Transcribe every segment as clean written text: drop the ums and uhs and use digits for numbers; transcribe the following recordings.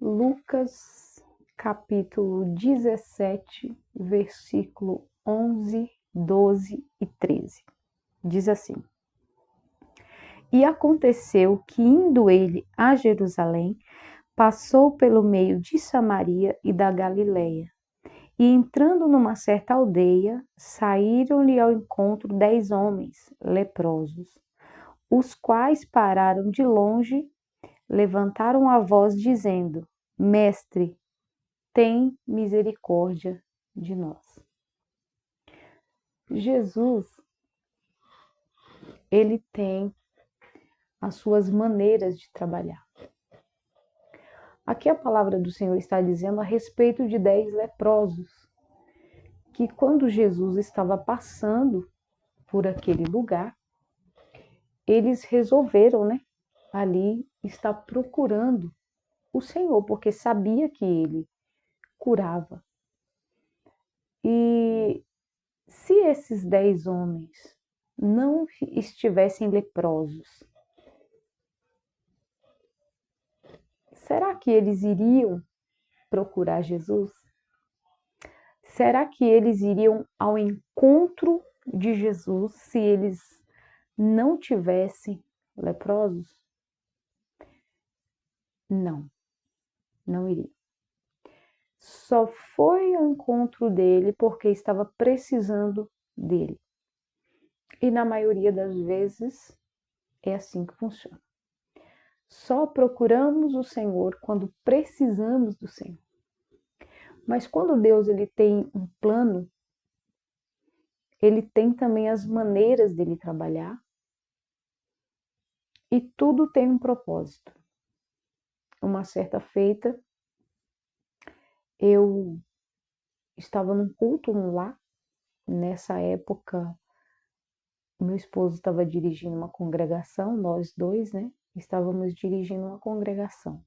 Lucas, capítulo 17, versículo 11, 12 e 13. Diz assim: E aconteceu que, indo ele a Jerusalém, passou pelo meio de Samaria e da Galileia. E entrando numa certa aldeia, saíram-lhe ao encontro 10 homens leprosos, os quais pararam de longe, levantaram a voz, dizendo: Mestre, tem misericórdia de nós. Jesus, ele tem as suas maneiras de trabalhar. Aqui a palavra do Senhor está dizendo a respeito de 10 leprosos, que quando Jesus estava passando por aquele lugar, eles resolveram, ali estar procurando o Senhor, porque sabia que ele curava. E se esses 10 homens não estivessem leprosos, será que eles iriam procurar Jesus? Será que eles iriam ao encontro de Jesus se eles não tivessem leprosos? Não, não iriam. Só foi ao encontro dele porque estava precisando dele. E na maioria das vezes é assim que funciona. Só procuramos o Senhor quando precisamos do Senhor. Mas quando Deus ele tem um plano, ele tem também as maneiras dele trabalhar. E tudo tem um propósito. Uma certa feita, eu estava num culto lá. Nessa época, meu esposo estava dirigindo uma congregação, nós dois, estávamos dirigindo uma congregação.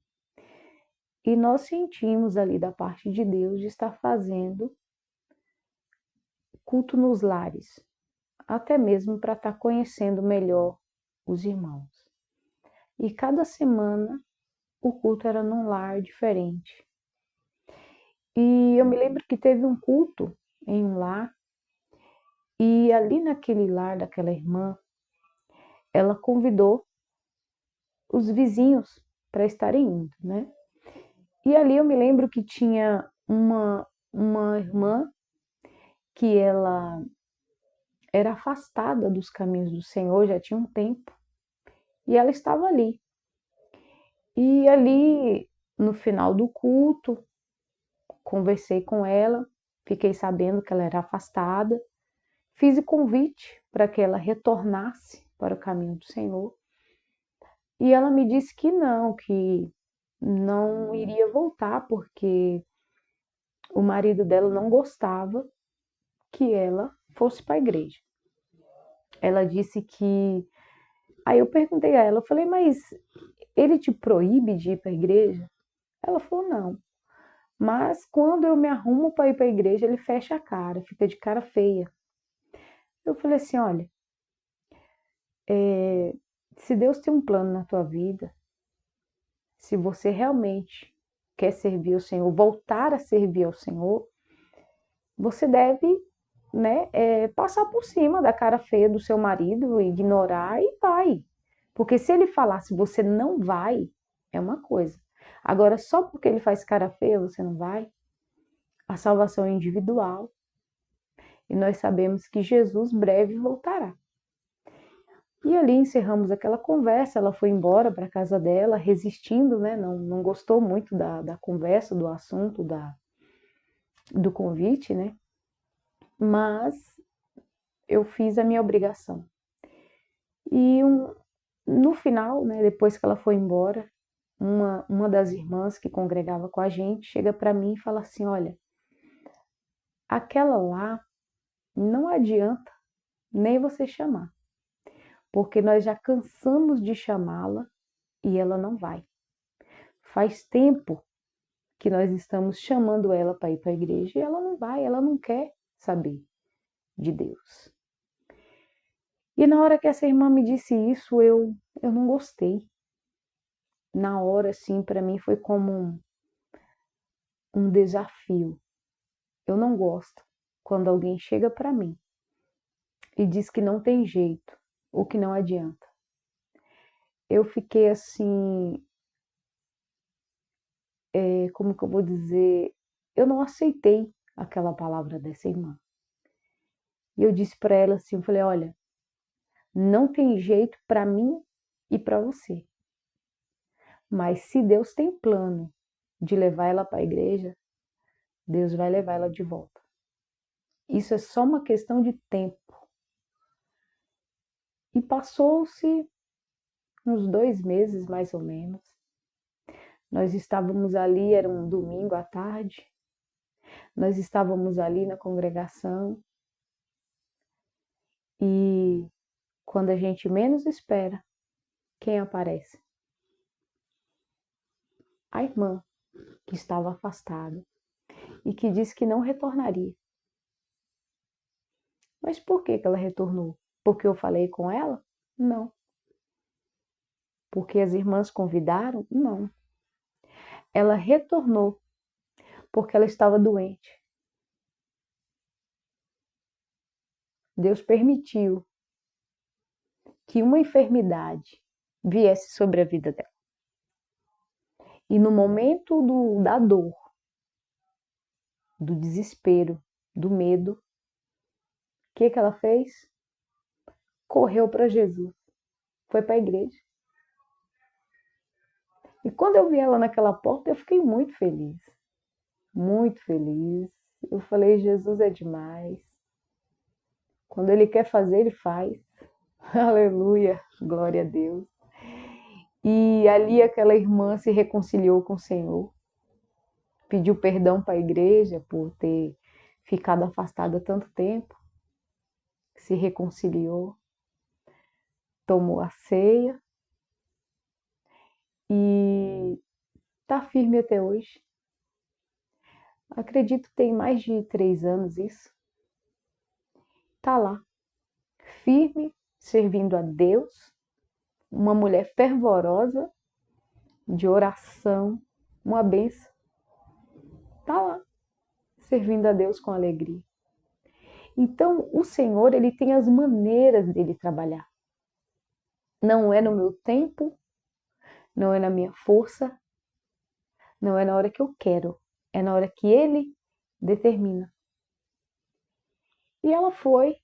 E nós sentimos ali da parte de Deus de estar fazendo culto nos lares, até mesmo para estar conhecendo melhor os irmãos. E cada semana o culto era num lar diferente. E eu me lembro que teve um culto em um lar, e ali naquele lar daquela irmã, ela convidou os vizinhos para estarem indo, E ali eu me lembro que tinha uma irmã que ela era afastada dos caminhos do Senhor, já tinha um tempo, e ela estava ali. E ali, no final do culto, conversei com ela, fiquei sabendo que ela era afastada, fiz o convite para que ela retornasse para o caminho do Senhor. E ela me disse que não iria voltar, porque o marido dela não gostava que ela fosse para a igreja. Ela disse que... Aí eu perguntei a ela, eu falei, mas ele te proíbe de ir para a igreja? Ela falou, não. Mas quando eu me arrumo para ir para a igreja, ele fecha a cara, fica de cara feia. Eu falei assim, olha, se Deus tem um plano na tua vida, se você realmente quer servir ao Senhor, voltar a servir ao Senhor, você deve, passar por cima da cara feia do seu marido, ignorar e vai. Porque se ele falar se você não vai, é uma coisa. Agora, só porque ele faz cara feia, você não vai? A salvação é individual. E nós sabemos que Jesus breve voltará. E ali encerramos aquela conversa, ela foi embora para a casa dela, resistindo, não gostou muito da conversa, do assunto, do convite, Mas eu fiz a minha obrigação. E no final, depois que ela foi embora, uma das irmãs que congregava com a gente chega para mim e fala assim, olha, aquela lá não adianta nem você chamar, porque nós já cansamos de chamá-la e ela não vai. Faz tempo que nós estamos chamando ela para ir para a igreja e ela não vai, ela não quer saber de Deus. E na hora que essa irmã me disse isso, eu não gostei. Na hora, assim, para mim foi como um desafio. Eu não gosto quando alguém chega para mim e diz que não tem jeito ou que não adianta. Eu fiquei assim, como que eu vou dizer? Eu não aceitei aquela palavra dessa irmã. E eu disse para ela assim, eu falei, olha, não tem jeito para mim e para você. Mas se Deus tem plano de levar ela para a igreja, Deus vai levar ela de volta. Isso é só uma questão de tempo. E passou-se uns 2 meses, mais ou menos. Nós estávamos ali, era um domingo à tarde. Nós estávamos ali na congregação. E quando a gente menos espera, quem aparece? A irmã, que estava afastada e que disse que não retornaria. Mas por que ela retornou? Porque eu falei com ela? Não. Porque as irmãs convidaram? Não. Ela retornou porque ela estava doente. Deus permitiu que uma enfermidade viesse sobre a vida dela. E no momento da dor, do desespero, do medo, o que ela fez? Correu para Jesus, foi para a igreja. E quando eu vi ela naquela porta, eu fiquei muito feliz. Muito feliz. Eu falei, Jesus é demais. Quando Ele quer fazer, Ele faz. Aleluia, glória a Deus. E ali aquela irmã se reconciliou com o Senhor. Pediu perdão para a igreja por ter ficado afastada tanto tempo. Se reconciliou. Tomou a ceia. E está firme até hoje. Acredito que tem mais de 3 anos isso. Está lá, firme, servindo a Deus, uma mulher fervorosa, de oração, uma benção. Está lá, servindo a Deus com alegria. Então, o Senhor, Ele tem as maneiras dele trabalhar. Não é no meu tempo, não é na minha força, não é na hora que eu quero, é na hora que Ele determina. E ela foi,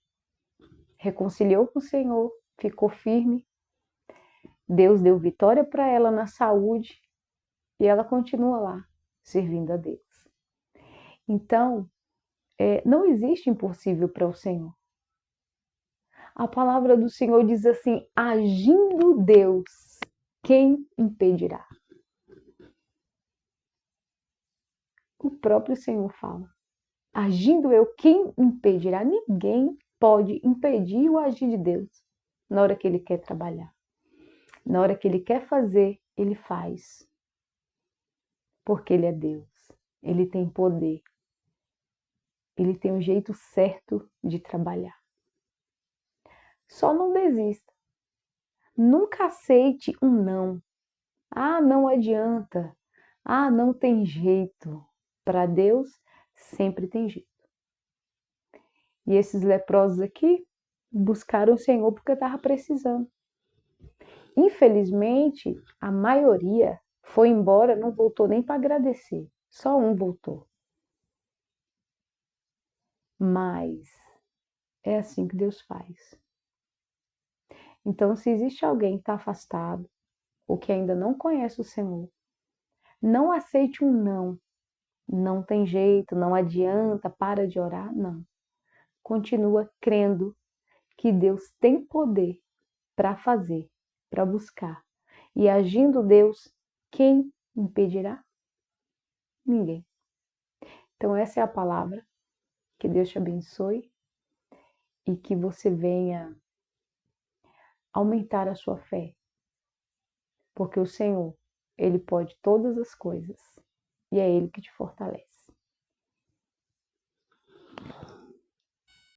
reconciliou com o Senhor, ficou firme. Deus deu vitória para ela na saúde e ela continua lá, servindo a Deus. Então, não existe impossível para o Senhor. A palavra do Senhor diz assim: agindo Deus, quem impedirá? O próprio Senhor fala: agindo eu, quem impedirá? Ninguém pode impedir o agir de Deus na hora que Ele quer trabalhar. Na hora que Ele quer fazer, Ele faz. Porque Ele é Deus. Ele tem poder. Ele tem um jeito certo de trabalhar. Só não desista. Nunca aceite um não. Ah, não adianta. Ah, não tem jeito. Para Deus, sempre tem jeito. E esses leprosos aqui buscaram o Senhor porque estavam precisando. Infelizmente, a maioria foi embora, não voltou nem para agradecer. Só um voltou. Mas é assim que Deus faz. Então, se existe alguém que está afastado ou que ainda não conhece o Senhor, não aceite um não. Não tem jeito, não adianta, para de orar. Não. Continua crendo que Deus tem poder para fazer, para buscar. E agindo Deus, quem impedirá? Ninguém. Então, essa é a palavra. Que Deus te abençoe e que você venha aumentar a sua fé. Porque o Senhor, Ele pode todas as coisas e é Ele que te fortalece.